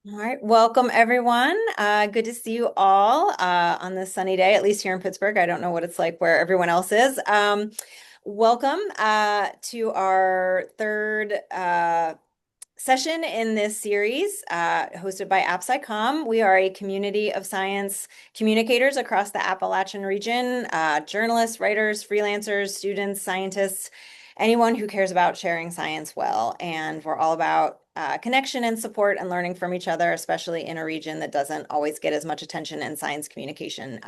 All right, welcome everyone. Good to see you all on this sunny day, at least here in Pittsburgh. I don't know what it's like where everyone else is. Welcome to our third session in this series, hosted by AppSciComm. We are a community of science communicators across the Appalachian region, journalists, writers, freelancers, students, scientists, anyone who cares about sharing science well. And we're all about connection and support and learning from each other, especially in a region that doesn't always get as much attention in science communication.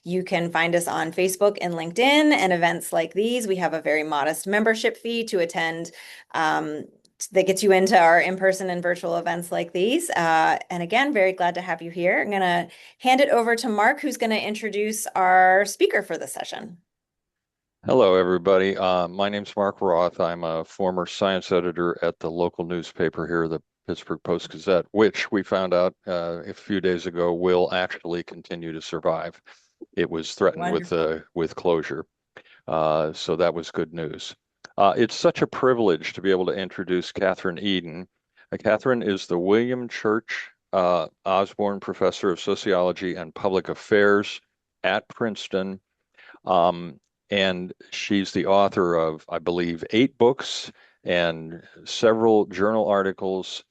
You can find us on Facebook and LinkedIn and events like these. We have a very modest membership fee to attend that gets you into our in-person and virtual events like these. And again, very glad to have you here. I'm going to hand it over to Mark, who's going to introduce our speaker for the session. Hello, everybody. My name's Mark Roth. I'm a former science editor at the local newspaper here, the Pittsburgh Post-Gazette, which we found out a few days ago will actually continue to survive. It was threatened Wonderful. with closure, so that was good news. It's such a privilege to be able to introduce Kathryn Edin. Kathryn is the William Church Osborne Professor of Sociology and Public Affairs at Princeton. Um, and she's the author of, I believe, 8 books and several journal articles.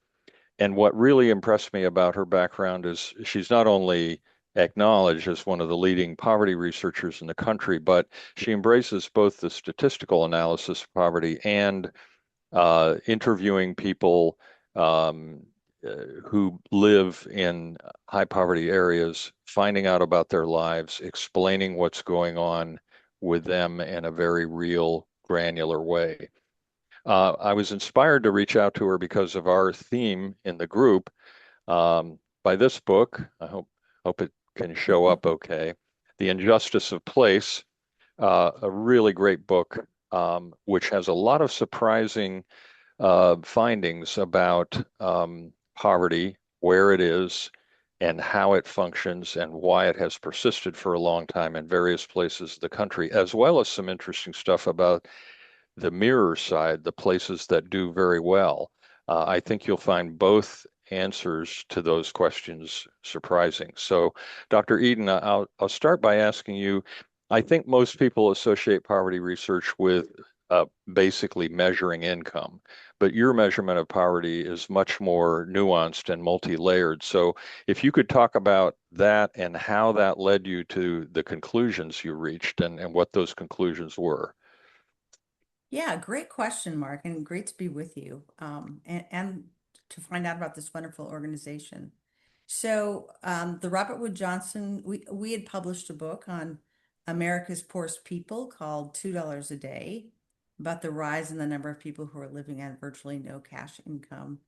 And what really impressed me about her background is she's not only acknowledged as one of the leading poverty researchers in the country, but she embraces both the statistical analysis of poverty and interviewing people who live in high poverty areas, finding out about their lives, explaining what's going on with them in a very real, granular way. I was inspired to reach out to her because of our theme in the group by this book. I hope it can show up okay. The Injustice of Place, a really great book, which has a lot of surprising findings about poverty, where it is, and how it functions, and why it has persisted for a long time in various places of the country, as well as some interesting stuff about the mirror side, the places that do very well. I think you'll find both answers to those questions surprising. So, Dr. Edin, I'll start by asking you. I think most people associate poverty research with basically measuring income, but your measurement of poverty is much more nuanced and multi-layered. So, if you could talk about that and how that led you to the conclusions you reached and what those conclusions were. Yeah, great question, Mark, and great to be with you and to find out about this wonderful organization. The Robert Wood Johnson, we had published a book on America's Poorest People called $2 a Day, about the rise in the number of people who are living on virtually no cash income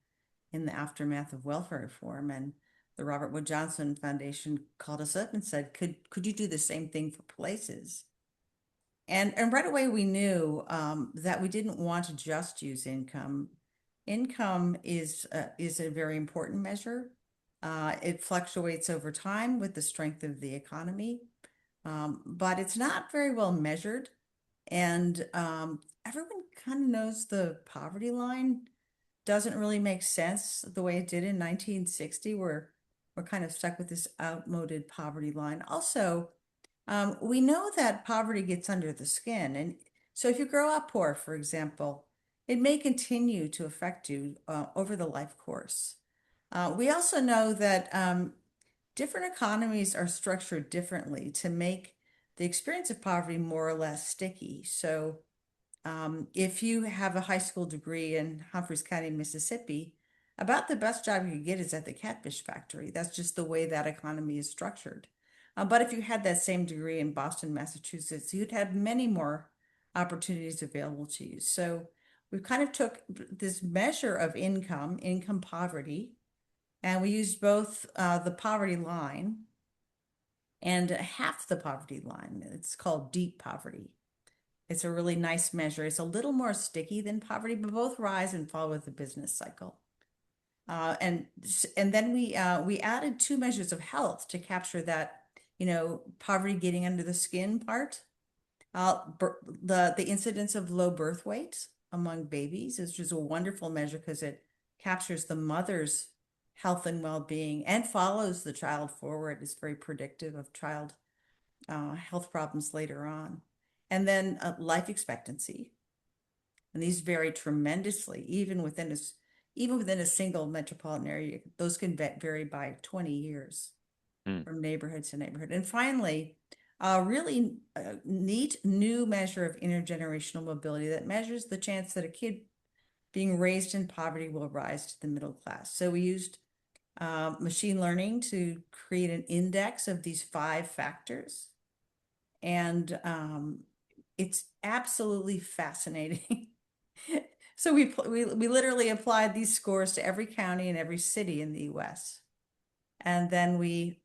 in the aftermath of welfare reform. And the Robert Wood Johnson Foundation called us up and said, could you do the same thing for places? And right away we knew that we didn't want to just use income. Income is a very important measure. It fluctuates over time with the strength of the economy, but it's not very well measured. And everyone kind of knows the poverty line doesn't really make sense the way it did in 1960, where we're kind of stuck with this outmoded poverty line. Also, we know that poverty gets under the skin. And so if you grow up poor, for example, it may continue to affect you over the life course. We also know that different economies are structured differently to make the experience of poverty more or less sticky. If you have a high school degree in Humphreys County, Mississippi, about the best job you could get is at the catfish factory. That's just the way that economy is structured. But if you had that same degree in Boston, Massachusetts, you'd have many more opportunities available to you. So we kind of took this measure of income poverty, and we used both the poverty line and half the poverty line. It's called deep poverty. It's a really nice measure. It's a little more sticky than poverty, but both rise and fall with the business cycle. And then we added 2 measures of health to capture that, poverty getting under the skin part. The incidence of low birth weight among babies is just a wonderful measure because it captures the mother's health and well-being, and follows the child forward. Is very predictive of child health problems later on. And then life expectancy. And these vary tremendously, even within a single metropolitan area. Those can vary by 20 years from neighborhood to neighborhood. And finally, a really neat new measure of intergenerational mobility that measures the chance that a kid being raised in poverty will rise to the middle class. So we used machine learning to create an index of these 5 factors. And it's absolutely fascinating. So we literally applied these scores to every county and every city in the US. And then we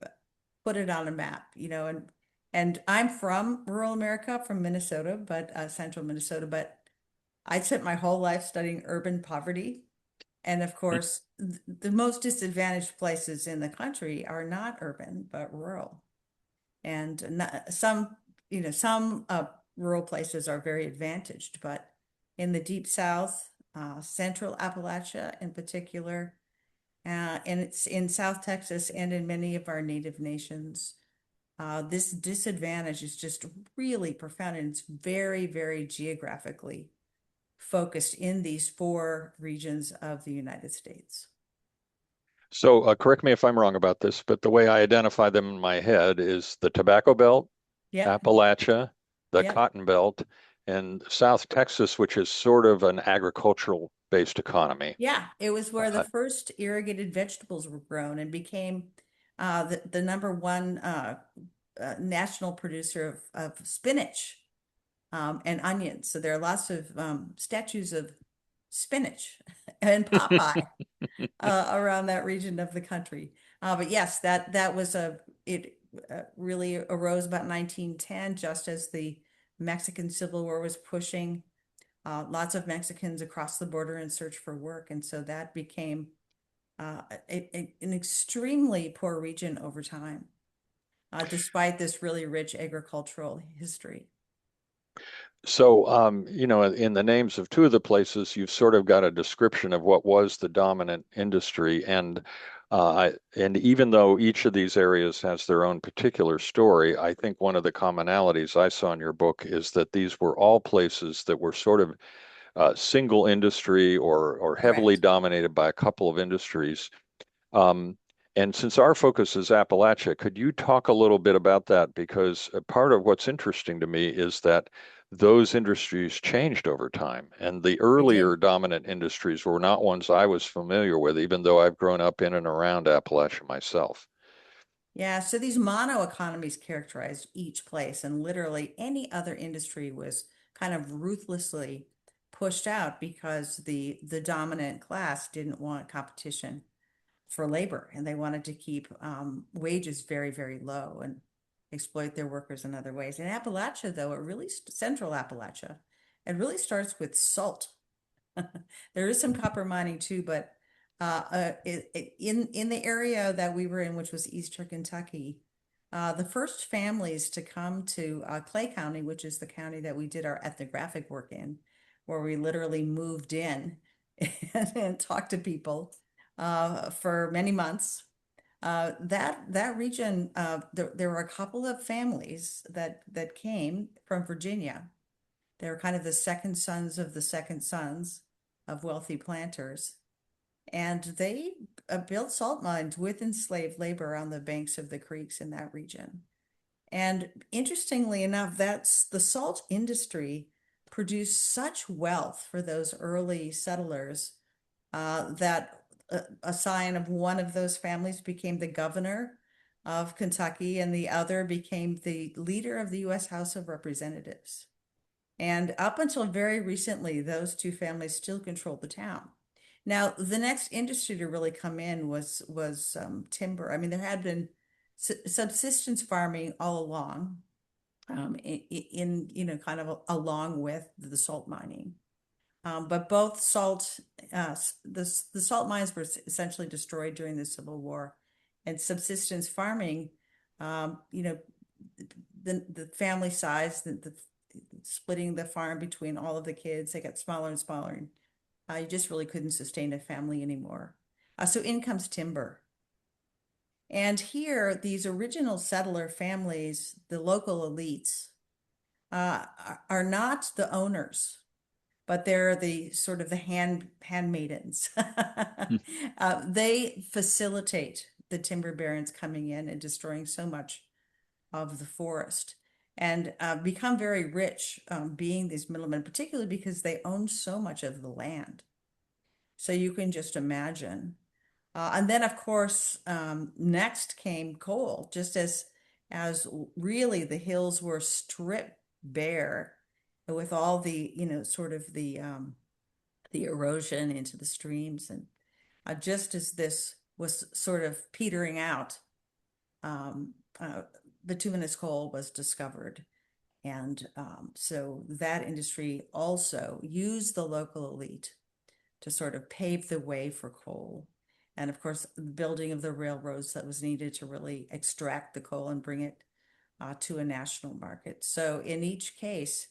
put it on a map, and I'm from rural America, from Minnesota, but central Minnesota, but I spent my whole life studying urban poverty. And of course, the most disadvantaged places in the country are not urban, but rural. And some rural places are very advantaged, but in the deep South, central Appalachia in particular, and it's in South Texas and in many of our native nations, this disadvantage is just really profound, and it's very, very geographically focused in these 4 regions of the United States. So correct me if I'm wrong about this, but the way I identify them in my head is the Tobacco Belt, Yep. Appalachia, the Yep. Cotton Belt, and South Texas, which is sort of an agricultural-based economy. Yeah, it was where the first irrigated vegetables were grown and became the number 1 national producer of spinach and onions. So there are lots of statues of spinach and Popeye around that region of the country. But yes, that was it really arose about 1910, just as the Mexican Civil War was pushing lots of Mexicans across the border in search for work. And so that became an extremely poor region over time, despite this really rich agricultural history. So, in the names of 2 of the places, you've sort of got a description of what was the dominant industry. And even though each of these areas has their own particular story, I think one of the commonalities I saw in your book is that these were all places that were sort of single industry or heavily Correct. dominated by a couple of industries. And since our focus is Appalachia, could you talk a little bit about that? Because part of what's interesting to me is that those industries changed over time, and the It earlier did. dominant industries were not ones I was familiar with, even though I've grown up in and around Appalachia myself. Yeah, so these mono economies characterized each place, and literally any other industry was kind of ruthlessly pushed out because the dominant class didn't want competition for labor, and they wanted to keep wages very, very low and exploit their workers in other ways. In Appalachia, though, central Appalachia, it really starts with salt. There is some copper mining too, but in the area that we were in, which was Eastern Kentucky, the first families to come to Clay County, which is the county that we did our ethnographic work in, where we literally moved in and talked to people for many months. That region, there were a couple of families that came from Virginia. They were kind of the second sons of the second sons of wealthy planters. And they built salt mines with enslaved labor on the banks of the creeks in that region. And interestingly enough, that's the salt industry produced such wealth for those early settlers that a scion of one of those families became the governor of Kentucky, and the other became the leader of the U.S. House of Representatives. And up until very recently, those 2 families still controlled the town. Now, the next industry to really come in was timber. I mean, there had been subsistence farming all along, kind of along with the salt mining. But both the salt mines were essentially destroyed during the Civil War, and subsistence farming, the family size, the splitting the farm between all of the kids, they got smaller and smaller, and you just really couldn't sustain a family anymore. So in comes timber. And here, these original settler families, the local elites, are not the owners, but they're the sort of the handmaidens. Mm. They facilitate the timber barons coming in and destroying so much of the forest and become very rich being these middlemen, particularly because they own so much of the land. So you can just imagine. And then, of course, next came coal, just as really the hills were stripped bare with all the, sort of the erosion into the streams. And just as this was sort of petering out, um, bituminous coal was discovered. And so that industry also used the local elite to sort of pave the way for coal. And of course, the building of the railroads that was needed to really extract the coal and bring it to a national market. So in each case,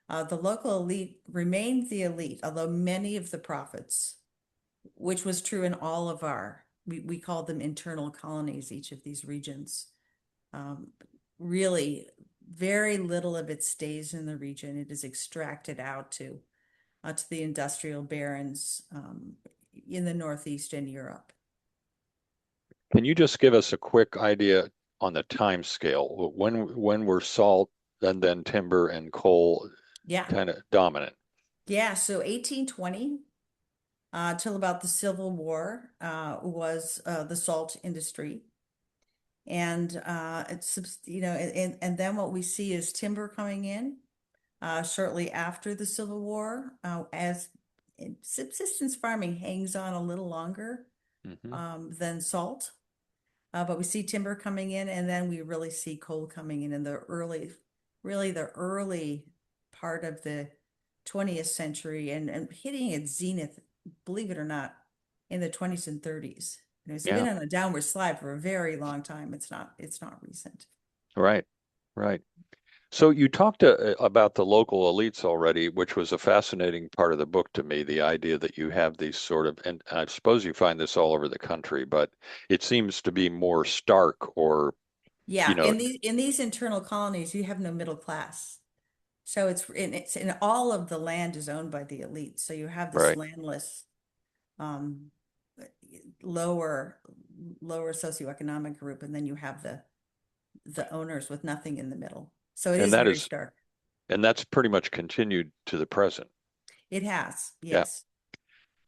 the local elite remained the elite, although many of the profits, which was true in all of we called them internal colonies, each of these regions, um, really very little of it stays in the region. It is extracted out to the industrial barons in the Northeast and Europe. Can you just give us a quick idea on the time scale? When were salt and then timber and coal Yeah. kind of dominant? Yeah. So 1820 till about the Civil War was the salt industry. And it's, and then what we see is timber coming in shortly after the Civil War as subsistence farming hangs on a little longer Hmm. than salt. But we see timber coming in, and then we really see coal coming in really the early part of the 20th century and hitting its zenith, believe it or not, in the 20s and 30s. It's Yeah, been on a downward slide for a very long time. It's not recent. right, right. So you talked about the local elites already, which was a fascinating part of the book to me, the idea that you have these sort of, and I suppose you find this all over the country, but it seems to be more stark or, you Yeah, know, in these internal colonies, you have no middle class. So it's in all of the land is owned by the elite. So you have this right. landless um, lower lower socioeconomic group, and then you have the owners with nothing in the middle. So it And is that very is, stark. and that's pretty much continued to the present. It has, Yeah. yes.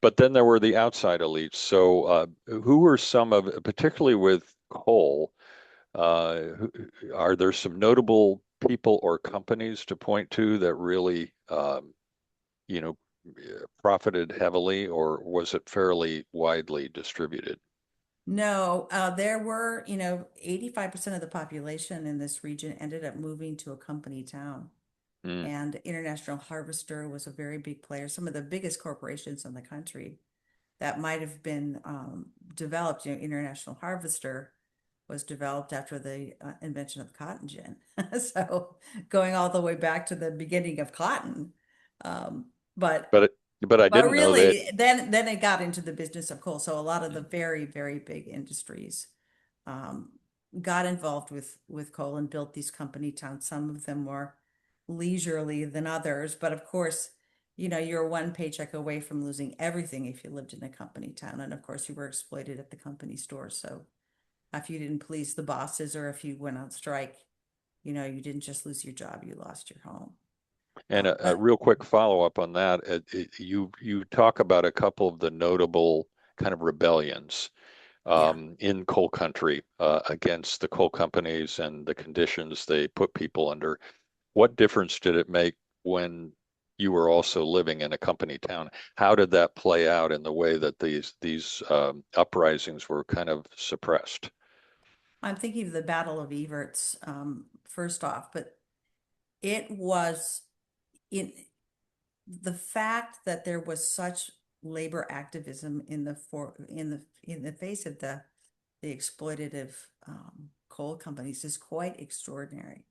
But then there were the outside elites. So who were some of, particularly with coal, are there some notable people or companies to point to that really, you know, profited heavily, or was it fairly widely distributed? No, there were, 85% of the population in this region ended up moving to a company town. Mm, And International Harvester was a very big player. Some of the biggest corporations in the country that might have been developed. International Harvester was developed after the invention of the cotton gin. So going all the way back to the beginning of cotton. Um, but but but I but didn't know that. really, then it got into the business of coal. So a lot of the Mm. very, very big industries um, got involved with coal and built these company towns. Some of them more leisurely than others, but of course, you're one paycheck away from losing everything if you lived in a company town. And of course, you were exploited at the company store. So if you didn't please the bosses or if you went on strike, you didn't just lose your job, you lost your home. And a But real quick follow-up on that, you talk about a couple of the notable kind of rebellions yeah, in coal country against the coal companies and the conditions they put people under. What difference did it make when you were also living in a company town? How did that play out in the way that these uprisings were kind of suppressed? I'm thinking of the Battle of Everts first off, but it was in the fact that there was such labor activism in the face of the exploitative coal companies is quite extraordinary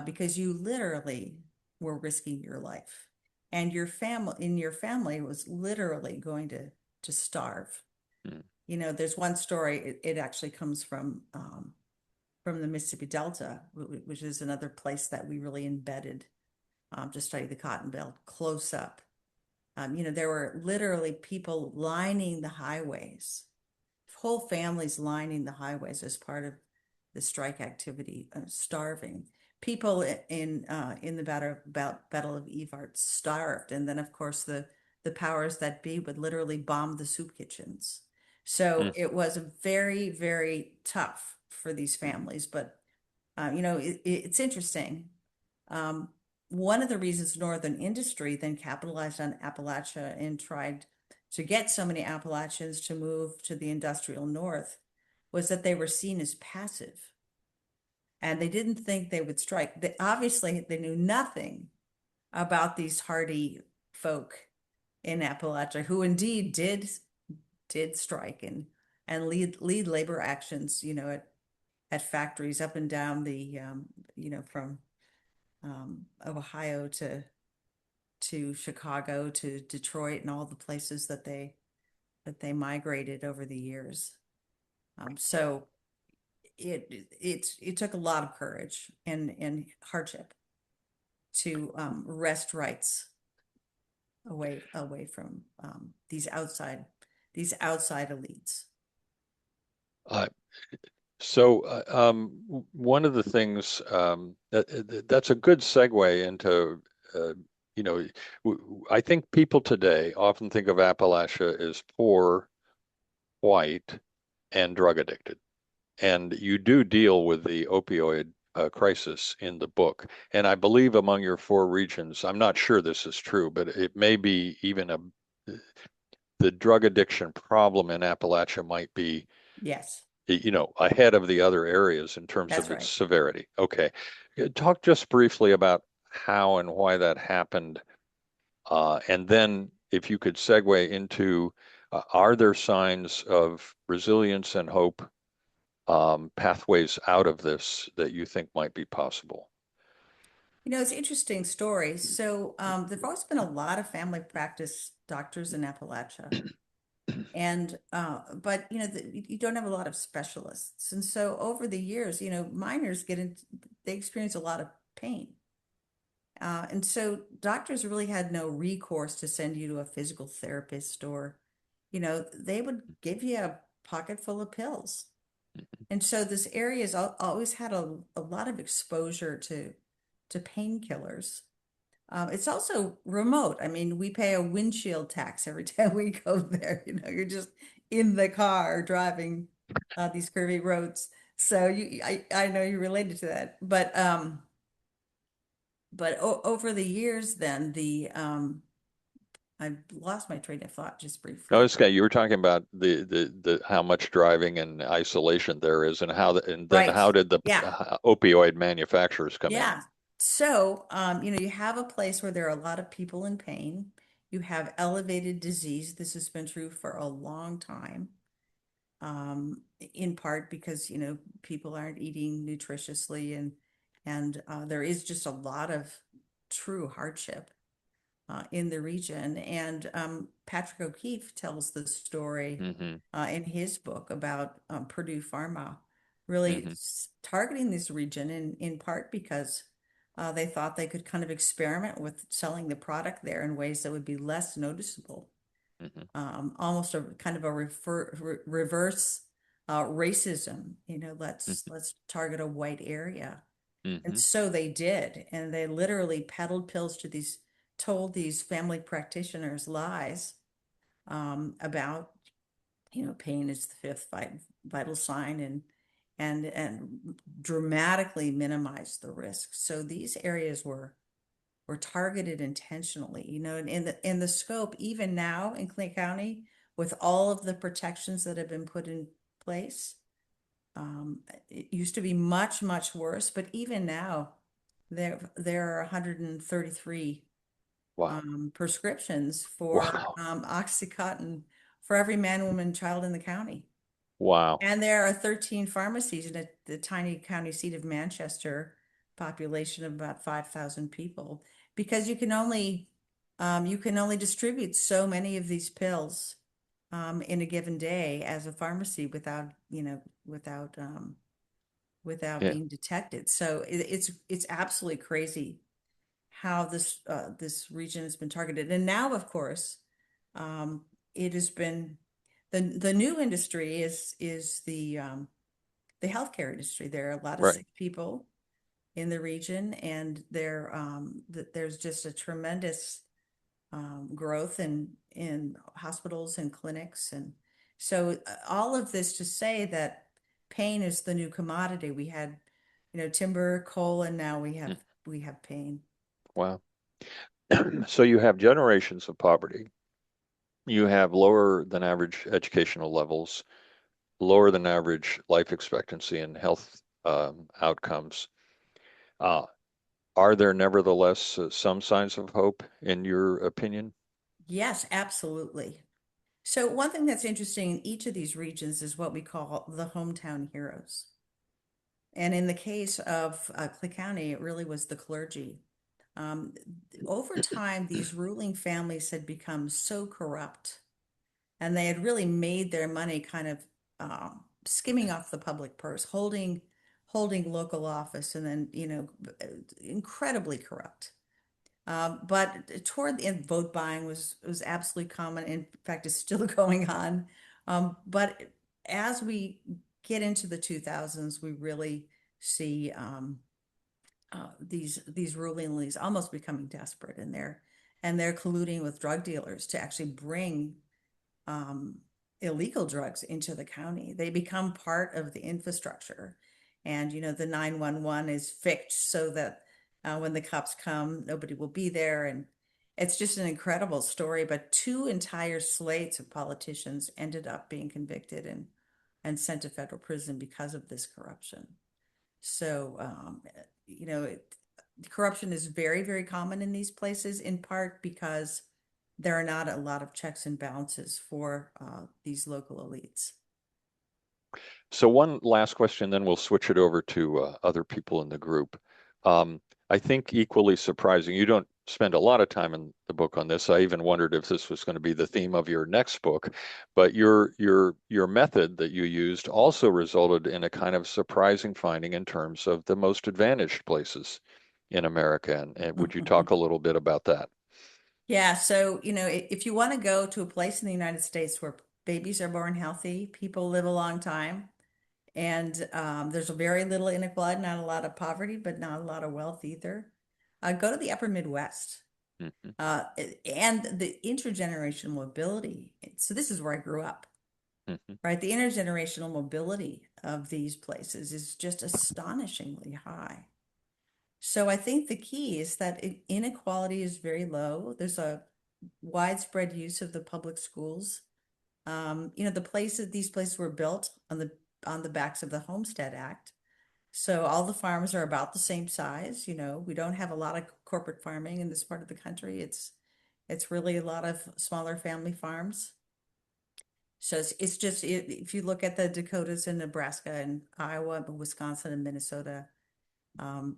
because you literally were risking your life and your family was literally going to starve. Hmm. there's one story, it actually comes from the Mississippi Delta, which is another place that we really embedded to study the Cotton Belt close up. There were literally people lining the highways, whole families lining the highways as part of the strike activity, starving. People in the Battle of Evart starved, and then of course the powers that be would literally bomb the soup kitchens. So Mm. it was very, very tough for these families. But it's interesting. One of the reasons Northern industry then capitalized on Appalachia and tried to get so many Appalachians to move to the industrial North was that they were seen as passive, and they didn't think they would strike. Obviously, they knew nothing about these hardy folk in Appalachia who indeed did strike and lead labor actions, at factories up and down the from Ohio to Chicago to Detroit and all the places that they migrated over the years. So it took a lot of courage and hardship to wrest rights away from these outside elites. Uh, One of the things that's a good segue into, I think people today often think of Appalachia as poor, white, and drug addicted. And you do deal with the opioid crisis in the book. And I believe among your four regions, I'm not sure this is true, but it may be even the drug addiction problem in Appalachia might be, Yes, ahead of the other areas in terms that's of its right. severity. Okay. Talk just briefly about how and why that happened. And then if you could segue into, are there signs of resilience and hope, pathways out of this that you think might be possible? It's an interesting story. So there've always been a lot of family practice doctors in Appalachia. And but you don't have a lot of specialists. And so over the years, miners they experience a lot of pain. And so doctors really had no recourse to send you to a physical therapist, or, they would give you a pocket full of pills. And so this area has always had a lot of exposure to painkillers. It's also remote. I mean, we pay a windshield tax every time we go there. You're just in the car driving these curvy roads. So I know you related to that. But over the years, then I've lost my train of thought just No, briefly. this guy, you were talking about the how much driving and isolation there is, and and then Right. how did the Yeah. opioid manufacturers come in? Yeah. So, you have a place where there are a lot of people in pain. You have elevated disease. This has been true for a long time, in part because, people aren't eating nutritiously, and there is just a lot of true hardship in the region. And Patrick O'Keefe tells the story Hmm. in his book about Purdue Pharma really Hmm. targeting this region in part because they thought they could kind of experiment with selling the product there in ways that would be less noticeable, Hmm. almost a kind of a reverse racism. Let's target a white area. And Hmm. so they did, and they literally peddled pills told these family practitioners lies about, pain is the fifth vital sign, and dramatically minimized the risk. So these areas were targeted intentionally, and in the scope, even now in Clay County, with all of the protections that have been put in place. It used to be much, much worse, but even now, there are 133 Wow. prescriptions for Wow. Oxycontin for every man, woman, child in the county. Wow. And there are 13 pharmacies in the tiny county seat of Manchester, population of about 5,000 people, because you can only distribute so many of these pills in a given day as a pharmacy without, without Yeah, being detected. So it's absolutely crazy how this region has been targeted. And now, of course, it has been the new industry is the healthcare industry. There are a lot of right. sick people in the region, and there's just a tremendous growth in hospitals and clinics. And so all of this to say that pain is the new commodity. We had, timber, coal, and now Mm, we have pain. wow. So you have generations of poverty. You have lower than average educational levels, lower than average life expectancy and health outcomes. Uh, are there nevertheless some signs of hope in your opinion? Yes, absolutely. So one thing that's interesting in each of these regions is what we call the hometown heroes. And in the case of Clay County, it really was the clergy. Um, Over time, these ruling families had become so corrupt, and they had really made their money kind of skimming off the public purse, holding local office, and then incredibly corrupt. But toward the end, vote buying was absolutely common. In fact, it's still going on. But as we get into the 2000s, we really see these ruling elites almost becoming desperate, and they're colluding with drug dealers to actually bring um, illegal drugs into the county. They become part of the infrastructure. And, the 911 is fixed so that when the cops come, nobody will be there. And it's just an incredible story. But two entire slates of politicians ended up being convicted and sent to federal prison because of this corruption. So, corruption is very, very common in these places, in part because there are not a lot of checks and balances for these local elites. So one last question, then we'll switch it over to other people in the group. Um, I think equally surprising, you don't spend a lot of time in the book on this. I even wondered if this was going to be the theme of your next book, but your method that you used also resulted in a kind of surprising finding in terms of the most advantaged places in America. And would you talk a little bit about that? Yeah, so if you want to go to a place in the United States where babies are born healthy, people live a long time, and there's a very little inequality, not a lot of poverty, but not a lot of wealth either, go to the upper Midwest. Hmm. uh, and the intergenerational mobility. So this is where I grew up, Hmm. right? The intergenerational mobility of these places is just astonishingly high. So I think the key is that inequality is very low. There's a widespread use of the public schools. These places were built on the backs of the Homestead Act. So all the farms are about the same size. We don't have a lot of corporate farming in this part of the country. It's really a lot of smaller family farms. So it's just if you look at the Dakotas and Nebraska and Iowa, Wisconsin and Minnesota,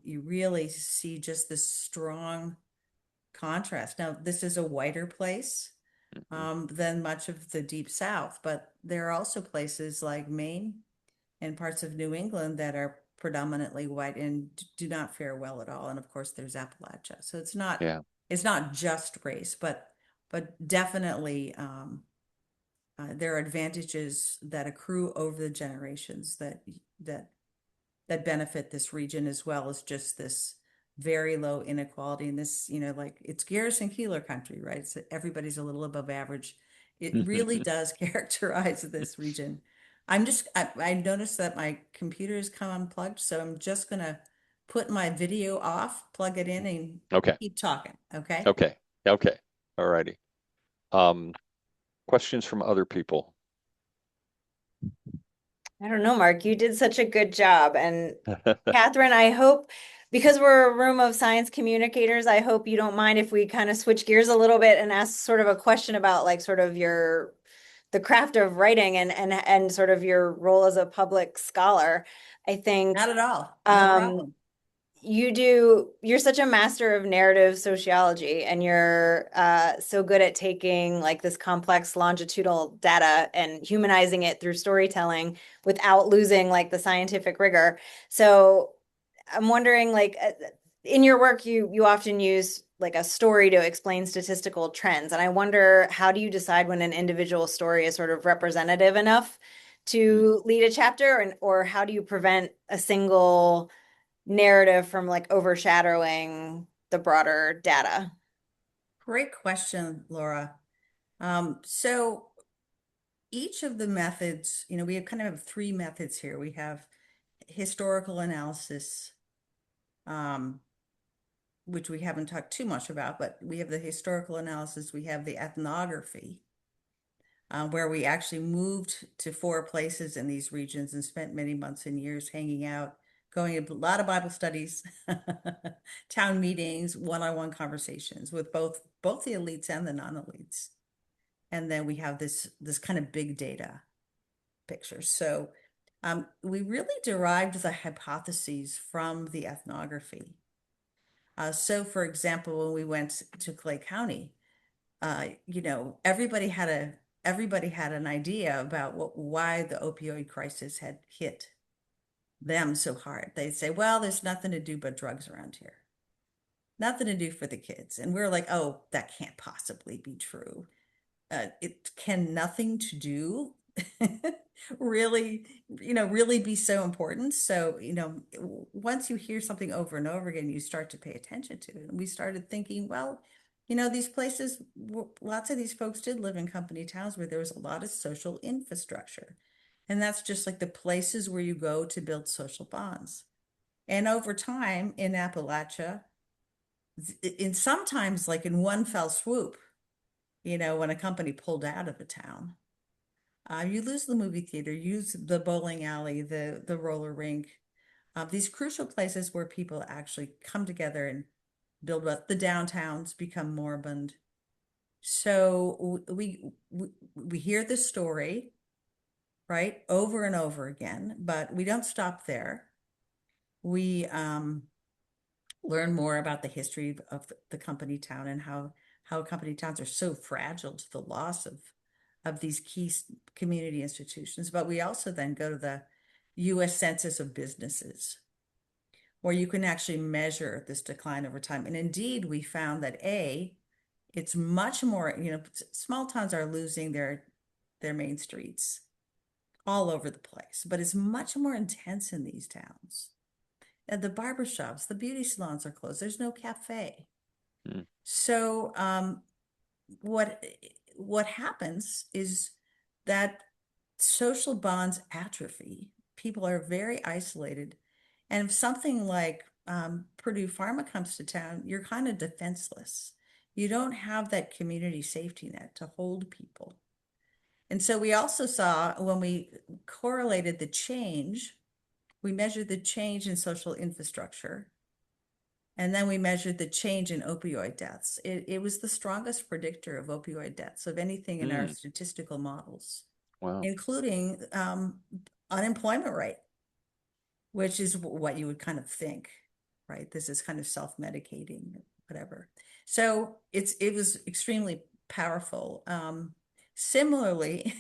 you really see just this strong contrast. Now, this is a whiter place Hmm. than much of the Deep South, but there are also places like Maine and parts of New England that are predominantly white and do not fare well at all. And of course, there's Appalachia. So Yeah. it's not just race, but definitely there are advantages that accrue over the generations that that benefit this region, as well as just this very low inequality. And this, like it's Garrison Keillor country, right? So everybody's a little above average. It really does characterize this region. I noticed that my computer has come unplugged, so I'm just gonna put my video off, plug it in, and Okay. keep talking. Okay. Okay. Okay. All righty. Um, questions from other people? I don't know, Mark, you did such a good job. And Kathryn, I hope, because we're a room of science communicators, I hope you don't mind if we kind of switch gears a little bit and ask sort of a question about like sort of the craft of writing and sort of your role as a public scholar. I think Not at all. No um problem. you're such a master of narrative sociology, and you're so good at taking like this complex longitudinal data and humanizing it through storytelling without losing like the scientific rigor. So I'm wondering, like, in your work, you often use like a story to explain statistical trends, and I wonder, how do you decide when an individual story is sort of representative enough to lead a chapter, and or how do you prevent a single narrative from like overshadowing the broader data? Great question, Laura. So each of the methods, we have kind of have three methods here. We have historical analysis, um, which we haven't talked too much about, but we have the historical analysis, we have the ethnography, where we actually moved to 4 places in these regions and spent many months and years hanging out, going to a lot of Bible studies, town meetings, one-on-one conversations with both the elites and the non-elites. And then we have this kind of big data picture. So we really derived the hypotheses from the ethnography. So for example, when we went to Clay County, everybody had an idea about why the opioid crisis had hit them so hard. They'd say, well, there's nothing to do but drugs around here. Nothing to do for the kids. And we're like, oh, that can't possibly be true. It can nothing to do really, really be so important. So, once you hear something over and over again, you start to pay attention to it. And we started thinking, well, these places, lots of these folks did live in company towns where there was a lot of social infrastructure. And that's just like the places where you go to build social bonds. And over time in Appalachia, sometimes like in one fell swoop, when a company pulled out of a town, you lose the movie theater, use the bowling alley, the roller rink, these crucial places where people actually come together and build up. The downtowns become moribund. So we hear the story, right, over and over again, but we don't stop there. We learn more about the history of the company town and how company towns are so fragile to the loss of these key community institutions. But we also then go to the U.S. Census of Businesses, where you can actually measure this decline over time. And indeed, we found that it's much more, small towns are losing their main streets all over the place, but it's much more intense in these towns. And the barber shops, the beauty salons are closed. There's no cafe. Mm. So what happens is that social bonds atrophy. People are very isolated. And if something like Purdue Pharma comes to town, you're kind of defenseless. You don't have that community safety net to hold people. And so we also saw, when we correlated the change, we measured the change in social infrastructure, and then we measured the change in opioid deaths. It was the strongest predictor of opioid deaths of anything in our statistical models, Wow. including unemployment rate, which is what you would kind of think, right? This is kind of self-medicating, whatever. So it was extremely powerful. Similarly,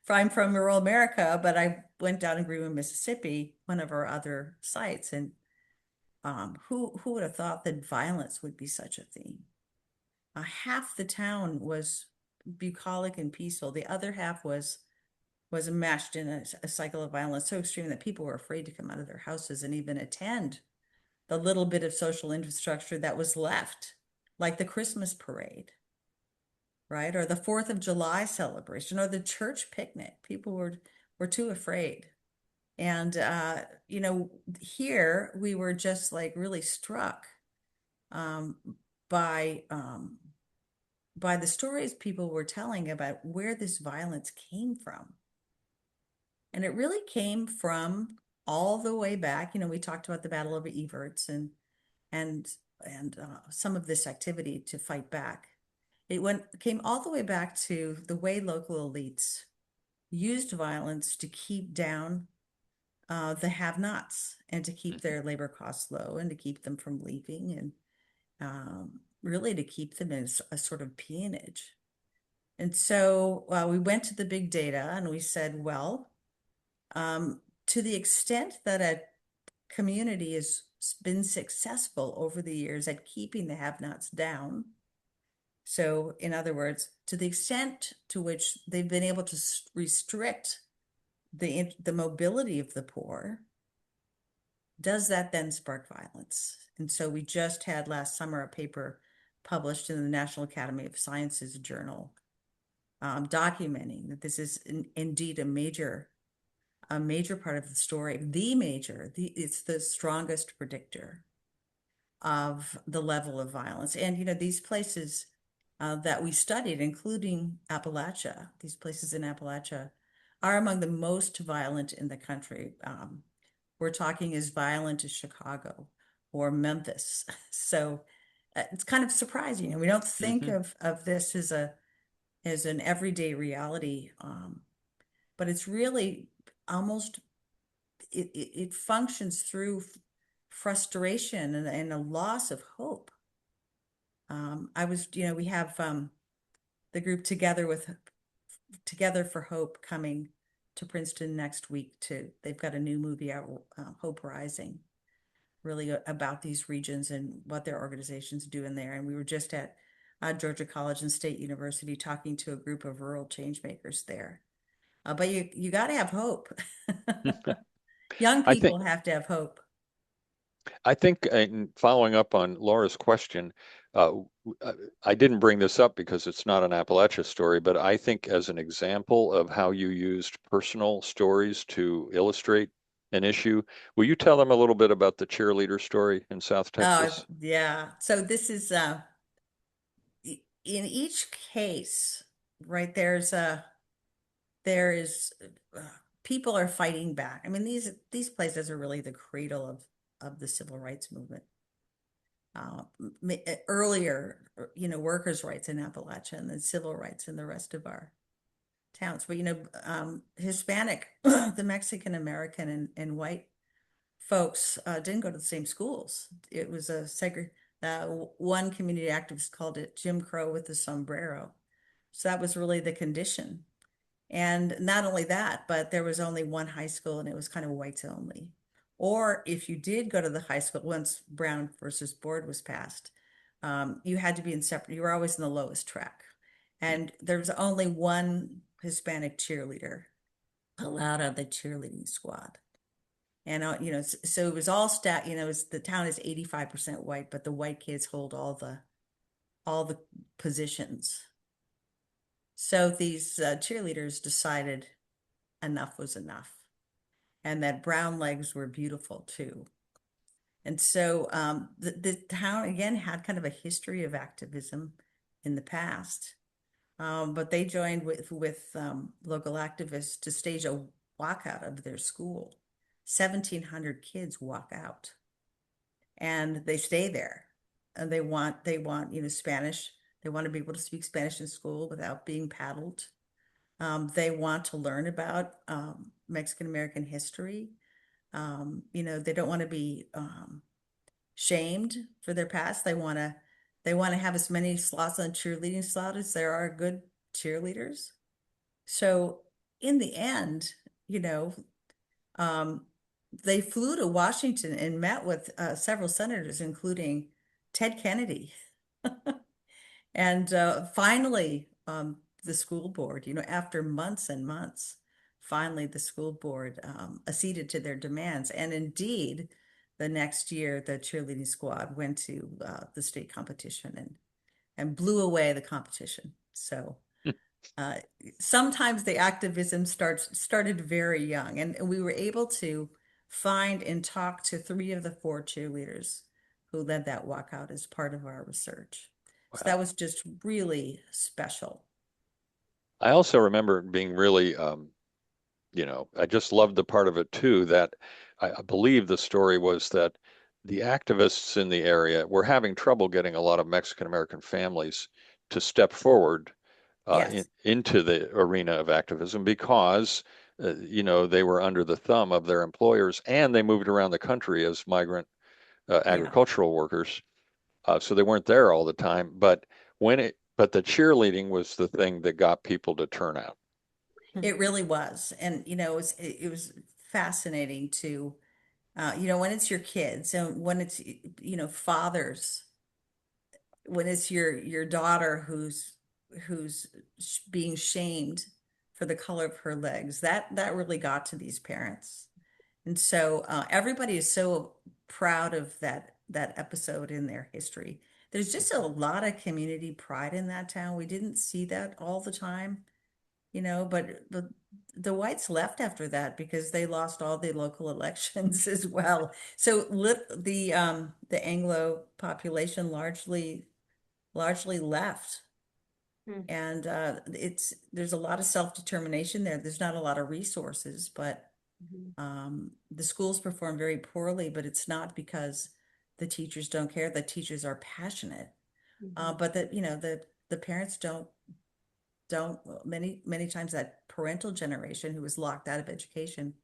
I'm from rural America, but I went down in Greenwood, Mississippi, one of our other sites, and who would have thought that violence would be such a theme? Half the town was bucolic and peaceful. The other half was enmeshed in a cycle of violence so extreme that people were afraid to come out of their houses and even attend the little bit of social infrastructure that was left, like the Christmas parade, right? Or the 4th of July celebration, or the church picnic. People were too afraid. And, here we were just like really struck by the stories people were telling about where this violence came from. And it really came from all the way back. We talked about the Battle of Everts and some of this activity to fight back. Came all the way back to the way local elites used violence to keep down the have-nots and to keep Mhm. their labor costs low and to keep them from leaving and really to keep them as a sort of peonage. And so we went to the big data and we said, well, to the extent that a community has been successful over the years at keeping the have-nots down, so in other words, to the extent to which they've been able to restrict the mobility of the poor, does that then spark violence? And so we just had last summer a paper published in the National Academy of Sciences journal documenting that this is indeed a major part of the story. It's the strongest predictor of the level of violence. And these places that we studied, including Appalachia, these places in Appalachia, are among the most violent in the country. We're talking as violent as Chicago or Memphis. So it's kind of surprising. And we don't think Mhm. of this as an everyday reality, but it's really almost it functions through frustration and a loss of hope. We have the group Together for Hope coming to Princeton next week they've got a new movie out, Hope Rising, really about these regions and what their organizations do in there. And we were just at Georgia College and State University talking to a group of rural change makers there. But you got to have hope. Young I think people have to have hope. I think in following up on Laura's question, I didn't bring this up because it's not an Appalachia story, but I think as an example of how you used personal stories to illustrate an issue, will you tell them a little bit about the cheerleader story in South Texas? Yeah. So this is in each case, right? There is people are fighting back. I mean, these places are really the cradle of the civil rights movement. Earlier, workers' rights in Appalachia and then civil rights in the rest of our towns. But Hispanic, the Mexican American and white folks didn't go to the same schools. It was one community activist called it Jim Crow with the sombrero. So that was really the condition. And not only that, but there was only one high school and it was kind of whites only. Or if you did go to the high school, once Brown versus Board was passed, you had to be in separate, you were always in the lowest track. And there was only one Hispanic cheerleader allowed on the cheerleading squad. And so it was all the town is 85% white, but the white kids hold all the positions. So these cheerleaders decided enough was enough, and that brown legs were beautiful too. And so the town again had kind of a history of activism in the past, but they joined with local activists to stage a walkout of their school. 1,700 kids walk out, and they stay there, and they want Spanish. They want to be able to speak Spanish in school without being paddled. They want to learn about Mexican American history. They don't want to be shamed for their past. They want to have as many slots on cheerleading slot as there are good cheerleaders. So in the end, um, they flew to Washington and met with several senators, including Ted Kennedy. And finally, the school board, after months and months, finally the school board acceded to their demands. And indeed, the next year, the cheerleading squad went to the state competition and blew away the competition. So uh, sometimes the activism started very young, and we were able to find and talk to 3 of the 4 cheerleaders who led that walkout as part of our research. So that Wow. was just really special. I also remember being really, I just loved the part of it too that I believe the story was that the activists in the area were having trouble getting a lot of Mexican American families to step forward Yes. into the arena of activism because they were under the thumb of their employers, and they moved around the country as migrant Yeah. agricultural workers. So they weren't there all the time. But the cheerleading was the thing that got people to turn out. It really was. And, it was fascinating to, when it's your kids and when it's, fathers, when it's your daughter who's being shamed for the color of her legs, that really got to these parents. And so everybody is so proud of that episode in their history. There's just a lot of community pride in that town. We didn't see that all the time, but the whites left after that because they lost all the local elections as well. So the Anglo population largely left. Hmm. And there's a lot of self-determination there. There's not a lot of resources, but Mhm. the schools perform very poorly, but it's not because the teachers don't care. The teachers are passionate, Mhm. but the parents don't many times that parental generation who was locked out of education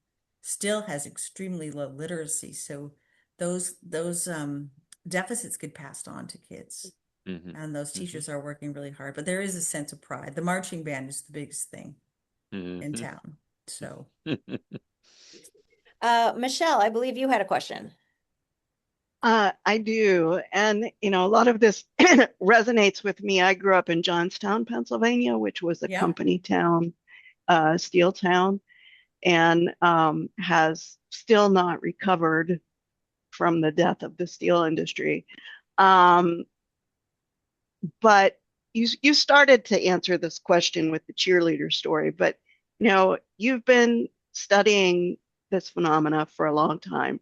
still has extremely low literacy. So those deficits get passed on to kids, Hmm. and those Hmm. teachers are working really hard. But there is a sense of pride. The marching band is the biggest thing in Hmm. town. So. Michelle, I believe you had a question. I do. And, a lot of this resonates with me. I grew up in Johnstown, Pennsylvania, which was a Yeah. company town, steel town, and has still not recovered from the death of the steel industry. Um, but you started to answer this question with the cheerleader story, but you've been studying this phenomena for a long time.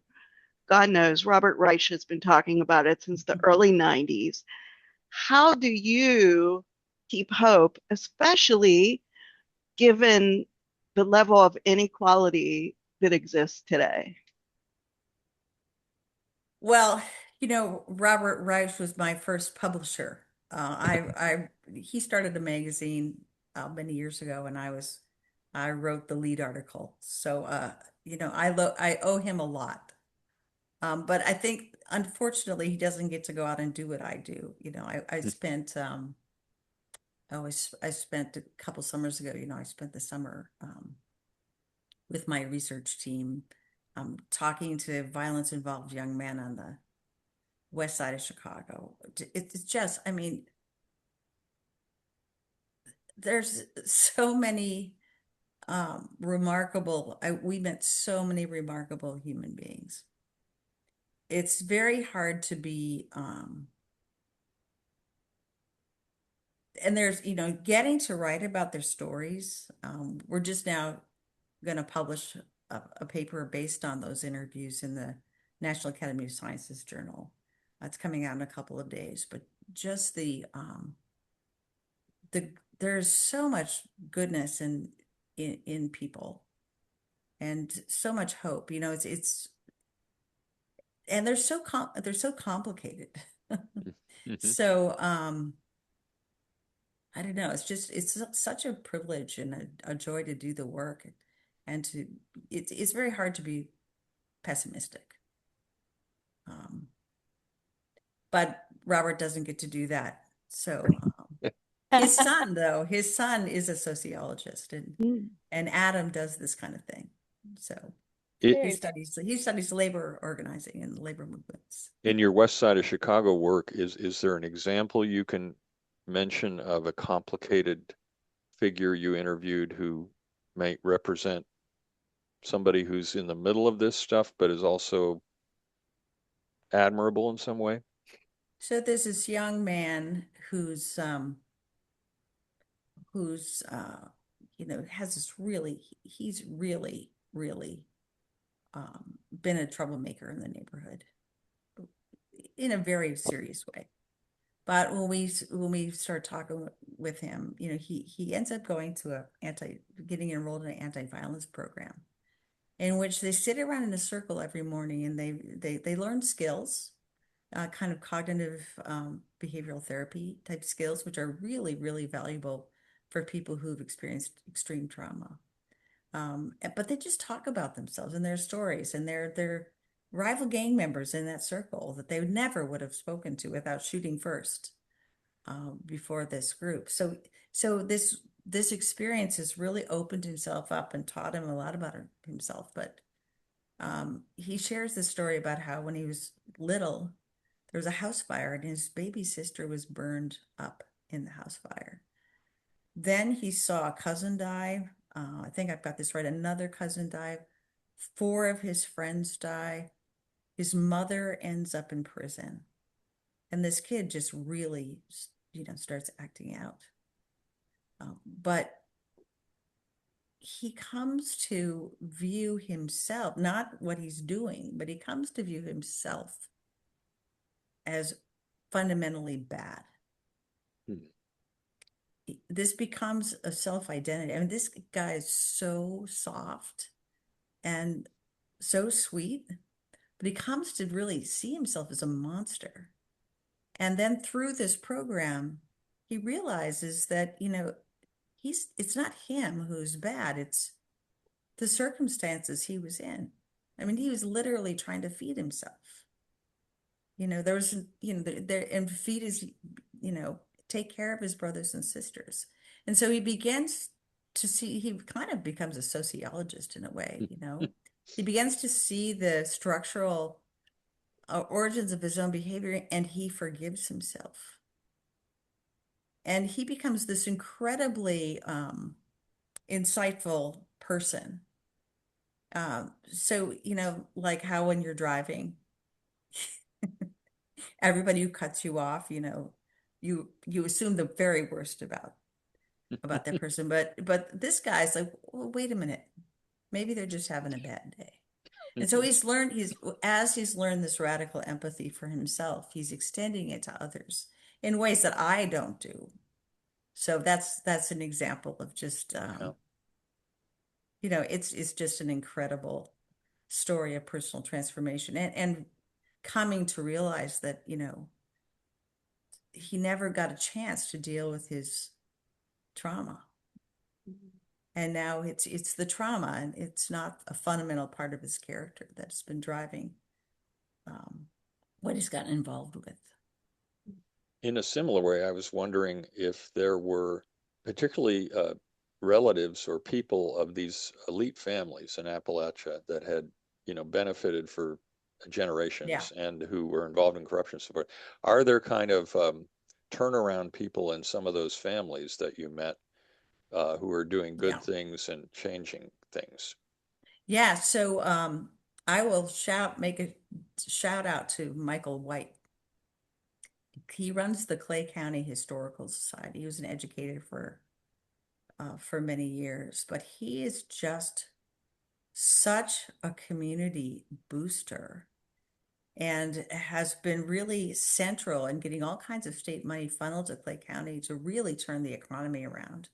God knows Robert Reich has been talking about it since the early 90s. How do you keep hope, especially given the level of inequality that exists today? Well, Robert Reich was my first publisher. He started a magazine many years ago, and I wrote the lead article. So, I owe him a lot. But I think, unfortunately, he doesn't get to go out and do what I do. I spent, I spent a couple summers ago, I spent the summer with my research team talking to violence involved young men on the west side of Chicago. It's just, I mean, there's so many we met so many remarkable human beings. It's very hard to be, and there's, getting to write about their stories. We're just now going to publish a paper based on those interviews in the National Academy of Sciences Journal. That's coming out in a couple of days, but just there's so much goodness in people and so much hope. It's and they're so complicated. Hmm. So I don't know. It's such a privilege and a joy to do the work, and it's very hard to be pessimistic. Um, but Robert doesn't get to do that. So his son is a sociologist, and Mm. and Adam does this kind of thing. So It, Very he studies labor organizing and labor movements. in your West Side of Chicago work, is there an example you can mention of a complicated figure you interviewed who may represent somebody who's in the middle of this stuff, but is also admirable in some way? So there's this young man who's has this really he's really been a troublemaker in the neighborhood in a very serious way. But when we start talking with him, he ends up going to getting enrolled in an anti-violence program in which they sit around in a circle every morning and they learn skills, kind of cognitive behavioral therapy type skills, which are really, really valuable for people who've experienced extreme trauma. But they just talk about themselves and their stories and their rival gang members in that circle that they would have spoken to without shooting first before this group. So this experience has really opened himself up and taught him a lot about himself. But he shares this story about how when he was little, there was a house fire and his baby sister was burned up in the house fire. Then he saw a cousin die. I think I've got this right. Another cousin died. 4 of his friends die. His mother ends up in prison. And this kid just really, starts acting out. But he comes to view himself, not what he's doing, but he comes to view himself as fundamentally bad. This becomes a self-identity. I mean, this guy is so soft and so sweet, but he comes to really see himself as a monster. And then through this program, he realizes that, it's not him who's bad, it's the circumstances he was in. I mean, he was literally trying to feed himself. There was, there and feed his, take care of his brothers and sisters. And so he begins to see, he kind of becomes a sociologist in a way, He begins to see the structural origins of his own behavior, and he forgives himself. And he becomes this incredibly insightful person. So, like how when you're driving, everybody who cuts you off, you assume the very worst about that person. But this guy's like, well, wait a minute, maybe they're just having a bad day. And so he's learned this radical empathy for himself, he's extending it to others in ways that I don't do. So that's an example of just it's just an incredible story of personal transformation and coming to realize that, he never got a chance to deal with his trauma. And now it's the trauma, and it's not a fundamental part of his character that's been driving what he's gotten involved with. In a similar way, I was wondering if there were particularly relatives or people of these elite families in Appalachia that had, benefited for generations and who were involved in corruption support. Are there kind of turnaround people in some of those families that you met who are doing good things and changing things? Yeah. So I will make a shout out to Michael White. He runs the Clay County Historical Society. He was an educator for many years, but he is just such a community booster and has been really central in getting all kinds of state money funneled to Clay County to really turn the economy around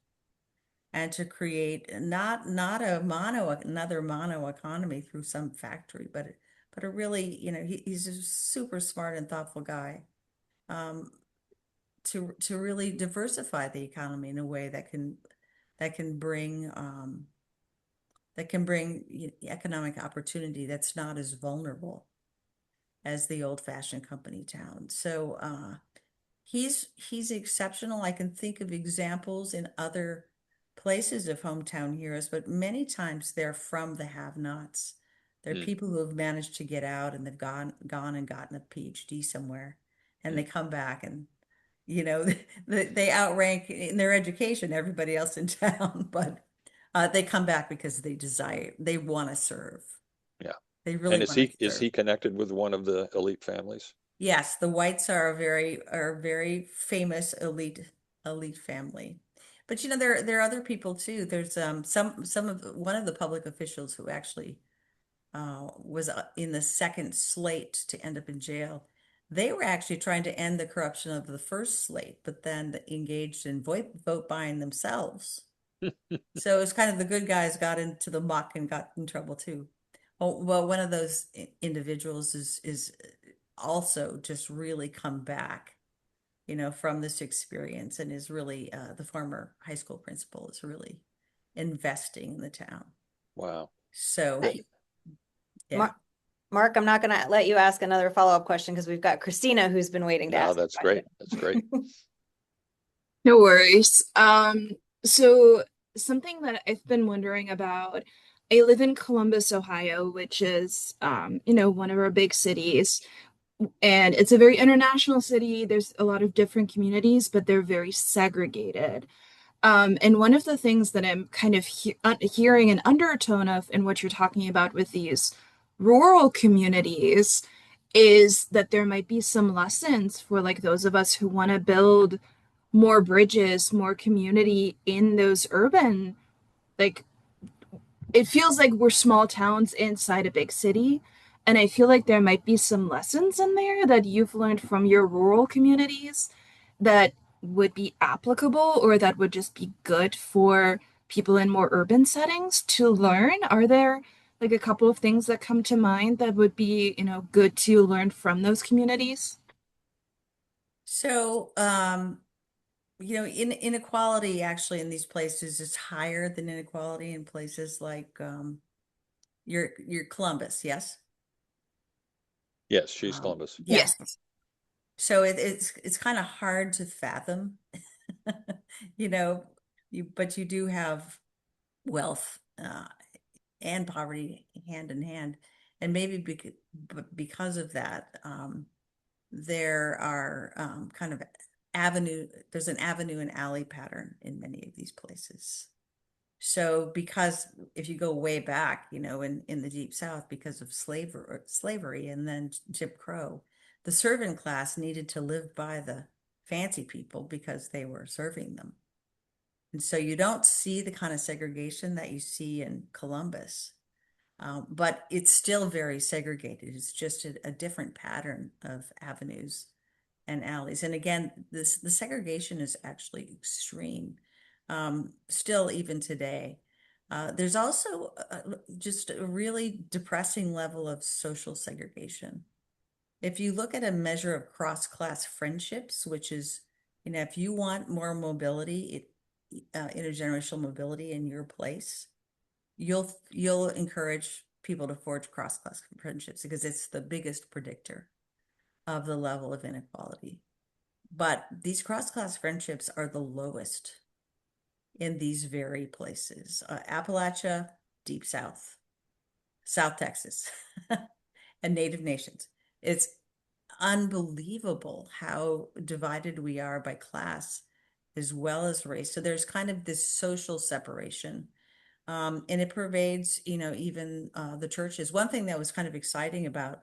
and to create not another mono economy through some factory, but a really, he's a super smart and thoughtful guy. To really diversify the economy in a way that can bring economic opportunity that's not as vulnerable as the old-fashioned company town. So he's exceptional. I can think of examples in other places of hometown heroes, but many times they're from the have-nots. They're people who have managed to get out and they've gone and gotten a PhD somewhere, and they come back and they outrank in their education everybody else in town, but they come back because they want to serve. Yeah. They really and want to serve. Is he connected with one of the elite families? Yes, the Whites are a very famous elite family. But there are other people too. There's one of the public officials who actually was in the second slate to end up in jail. They were actually trying to end the corruption of the first slate, but then engaged in vote buying themselves. So it's kind of the good guys got into the muck and got in trouble too. Well, one of those individuals is also just really come back, from this experience, and is really the former high school principal is really investing in the town. Wow. So, Hey, yeah. Mark, I'm not going to let you ask another follow-up question because we've got Christina who's been waiting to No, ask a that's question. great. That's great. No worries. So something that I've been wondering about, I live in Columbus, Ohio, which is, one of our big cities, and it's a very international city. There's a lot of different communities, but they're very segregated. And one of the things that I'm kind of hearing an undertone of in what you're talking about with these rural communities is that there might be some lessons for like those of us who want to build more bridges, more community in those urban, like it feels like we're small towns inside a big city. And I feel like there might be some lessons in there that you've learned from your rural communities that would be applicable or that would just be good for people in more urban settings to learn. Are there like a couple of things that come to mind that would be, good to learn from those communities? So, inequality actually in these places is higher than inequality in places like your Columbus, yes? Yes, she's Columbus. Yeah. Yes. So it's kind of hard to fathom, you know, but you do have wealth and poverty hand in hand, and maybe because of that, there are kind of there's an avenue and alley pattern in many of these places. So because if you go way back, in the Deep South, because of slavery and then Jim Crow, the servant class needed to live by the fancy people because they were serving them. And so you don't see the kind of segregation that you see in Columbus, but it's still very segregated. It's just a different pattern of avenues and alleys. And again, the segregation is actually extreme, still even today. There's also just a really depressing level of social segregation. If you look at a measure of cross-class friendships, which is, if you want more mobility, intergenerational mobility in your place, you'll encourage people to forge cross-class friendships because it's the biggest predictor of the level of inequality. But these cross-class friendships are the lowest in these very places. Appalachia, Deep South, South Texas, and Native nations. It's unbelievable how divided we are by class as well as race. So there's kind of this social separation. And it pervades, even the churches. One thing that was kind of exciting about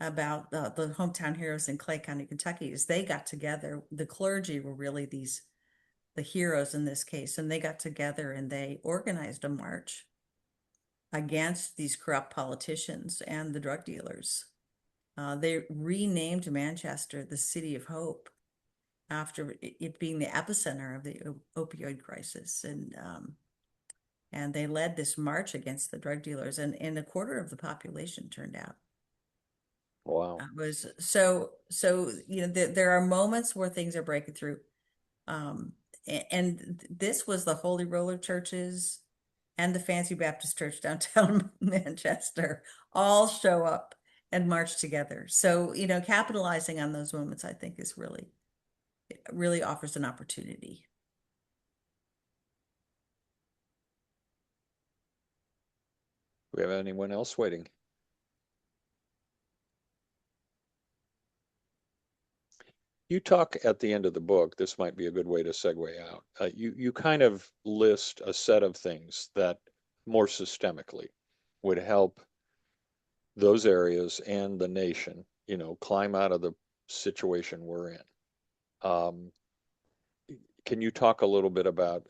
the hometown heroes in Clay County, Kentucky, is they got together. The clergy were really the heroes in this case, and they got together and they organized a march against these corrupt politicians and the drug dealers. They renamed Manchester the City of Hope after it being the epicenter of the opioid crisis, and they led this march against the drug dealers, and a quarter of the population turned out. Wow. Was so there are moments where things are breaking through, and this was the Holy Roller churches and the Fancy Baptist Church downtown Manchester all show up and march together. So capitalizing on those moments, I think, is really offers an opportunity. Do we have anyone else waiting? You talk at the end of the book, this might be a good way to segue out. You kind of list a set of things that more systemically would help those areas and the nation, climb out of the situation we're in. Can you talk a little bit about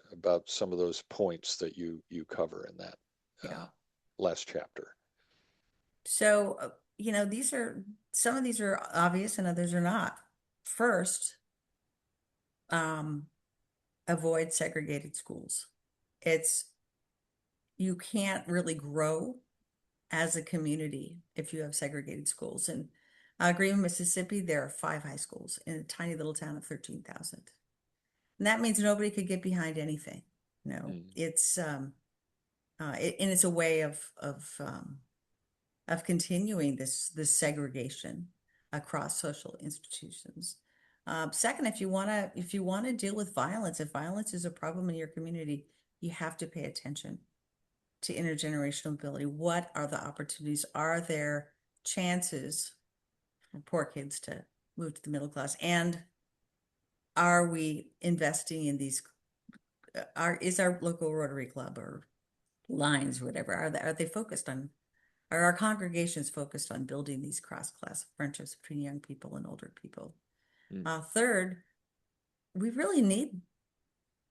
some of those points that you cover in that last chapter? So, some of these are obvious and others are not. First, avoid segregated schools. You can't really grow as a community if you have segregated schools. In Greenwood, Mississippi, there are 5 high schools in a tiny little town of 13,000. And that means nobody could get behind anything. It's And it's a way of continuing this segregation across social institutions. Second, if you want to deal with violence, if violence is a problem in your community, you have to pay attention to intergenerational mobility. What are the opportunities? Are there chances for poor kids to move to the middle class? And are we investing in these? Is our local Rotary Club or Lines, or whatever, are they focused on? Are our congregations focused on building these cross-class friendships between young people and older people? Third, we really need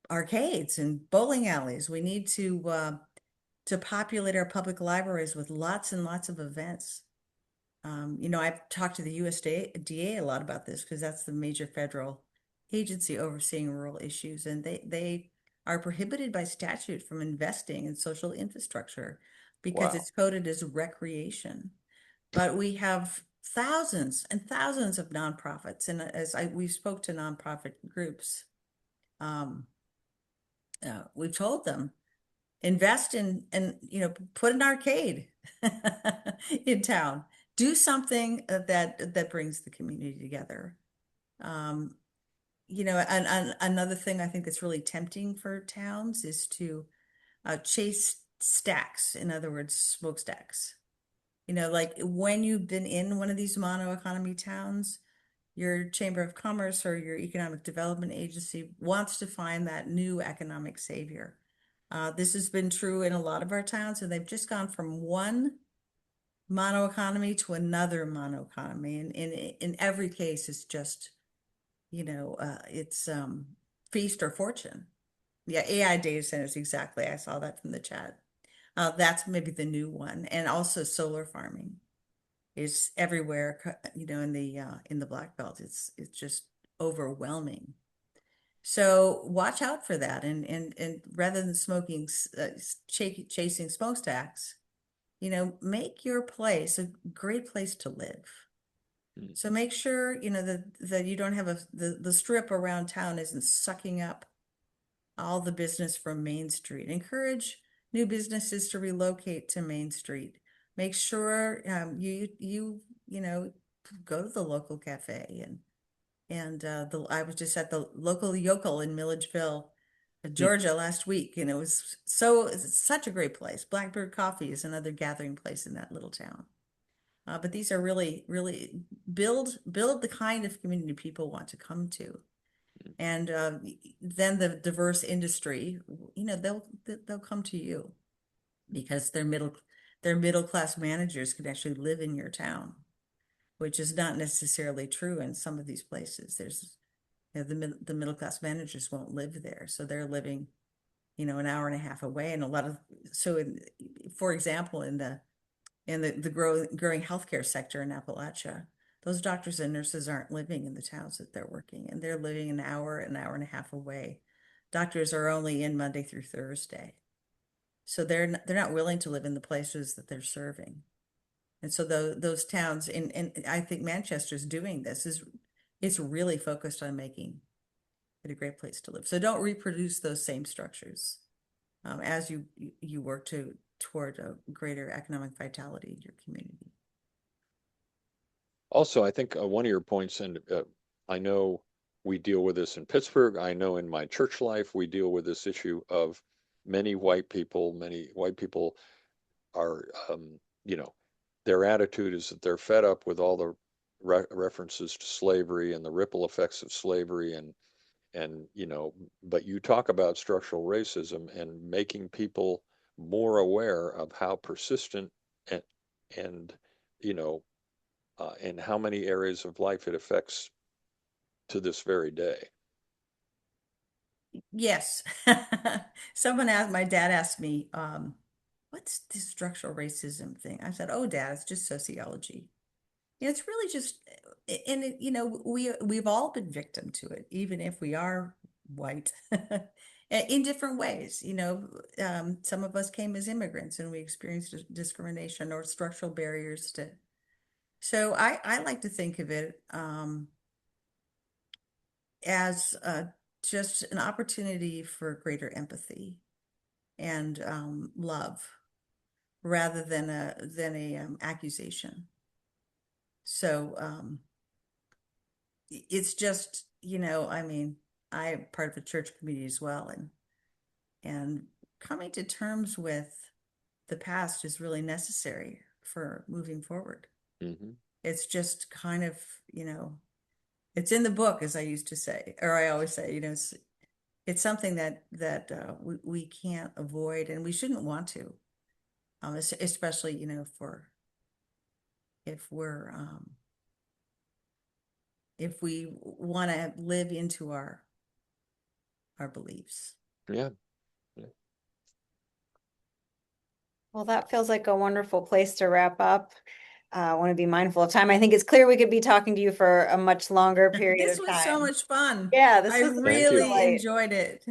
arcades and bowling alleys. We need to populate our public libraries with lots and lots of events. I've talked to the USDA a lot about this because that's the major federal agency overseeing rural issues, and they are prohibited by statute from investing in social infrastructure because Wow. it's coded as recreation. But we have thousands and thousands of nonprofits, and we spoke to nonprofit groups, we've told them invest in and put an arcade in town. Do something that brings the community together. And another thing I think that's really tempting for towns is to chase stacks. In other words, smokestacks. Like when you've been in one of these mono economy towns, your Chamber of Commerce or your Economic Development Agency wants to find that new economic savior. This has been true in a lot of our towns, and they've just gone from one mono economy to another mono economy. And in every case, it's just, it's feast or fortune. Yeah, AI data centers, exactly. I saw that from the chat. That's maybe the new one. And also solar farming is everywhere, in the Black Belt. It's just overwhelming. So watch out for that. And rather than chasing smokestacks, make your place a great place to live. So make sure, that you don't have the strip around town isn't sucking up all the business from Main Street. Encourage new businesses to relocate to Main Street. Make sure you go to the local cafe and I was just at the local yokel in Milledgeville, Georgia last week, and it's such a great place. Blackbird Coffee is another gathering place in that little town. But these are really, really build the kind of community people want to come to. And then the diverse industry, they'll come to you because their middle class managers can actually live in your town, which is not necessarily true in some of these places. There's the middle class managers won't live there, so they're living an hour and a half away, and for example, in the growing healthcare sector in Appalachia, those doctors and nurses aren't living in the towns that they're working in. They're living an hour and a half away. Doctors are only in Monday through Thursday. So they're not willing to live in the places that they're serving. And so those towns, and I think Manchester's doing this, it's really focused on making it a great place to live. So don't reproduce those same structures as you work toward a greater economic vitality in your community. Also, I think one of your points, and I know we deal with this in Pittsburgh. I know in my church life, we deal with this issue of many white people are, their attitude is that they're fed up with all the references to slavery and the ripple effects of slavery but you talk about structural racism and making people more aware of how persistent and in how many areas of life it affects to this very day. Yes. My dad asked me, what's this structural racism thing? I said, oh, Dad, it's just sociology. It's really just, and we've all been victim to it, even if we are white, in different ways. Some of us came as immigrants and we experienced discrimination or structural barriers to. So I like to think of it as just an opportunity for greater empathy and love rather than a accusation. So it's just, I mean, I'm part of a church community as well, and coming to terms with the past is really necessary for moving forward. Mhm. It's just kind of, it's in the book, as I used to say, or I always say, it's something that we can't avoid, and we shouldn't want to, especially, if we want to live into our beliefs. Yeah. Well, that feels like a wonderful place to wrap up. I want to be mindful of time. I think it's clear we could be talking to you for a much longer period This of was so time. much fun. Yeah, this I was a Thank you. really delight. enjoyed it.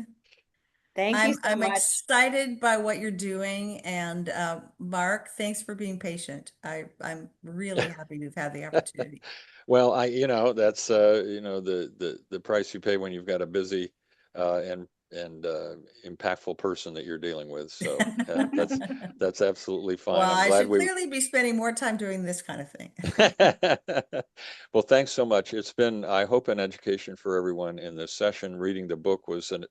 Thank you so I'm much. excited by what you're doing, and Mark, thanks for being patient. I'm really happy to have had the opportunity. Well, that's the price you pay when you've got a busy and impactful person that you're dealing with. So that's absolutely fine. Well, I'm I glad should we clearly be spending more time doing this kind of thing. Well, thanks so much. It's been, I hope, an education for everyone in this session. Reading the book was an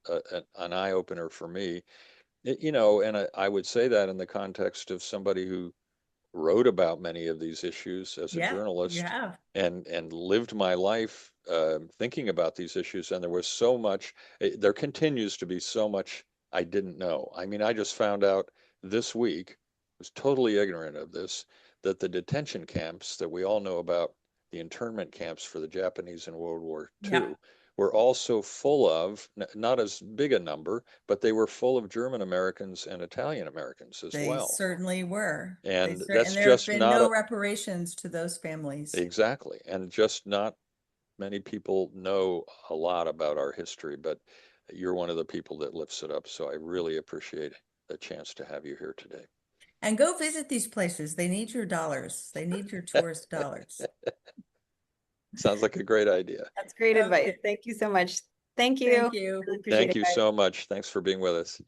eye opener for me. And I would say that in the context of somebody who wrote about many of these issues as a Yeah, you journalist have. and lived my life thinking about these issues. And there was so much, there continues to be so much I didn't know. I mean, I just found out this week, was totally ignorant of this, that the detention camps that we all know about, the internment camps for the Japanese in World War Yeah, II, were also full of, not as big a number, but they were full of German Americans and Italian Americans as they well. certainly were. And And that's there have just been not no a, reparations to those families. exactly. And just not many people know a lot about our history, but you're one of the people that lifts it up. So I really appreciate the chance to have you here today. And go visit these places. They need your dollars. They need your tourist dollars. Sounds like a great idea. That's great advice. Okay, Thank you so much. Thank you. thank you. Really appreciate Thank it, you guys. so much. Thanks for being with us.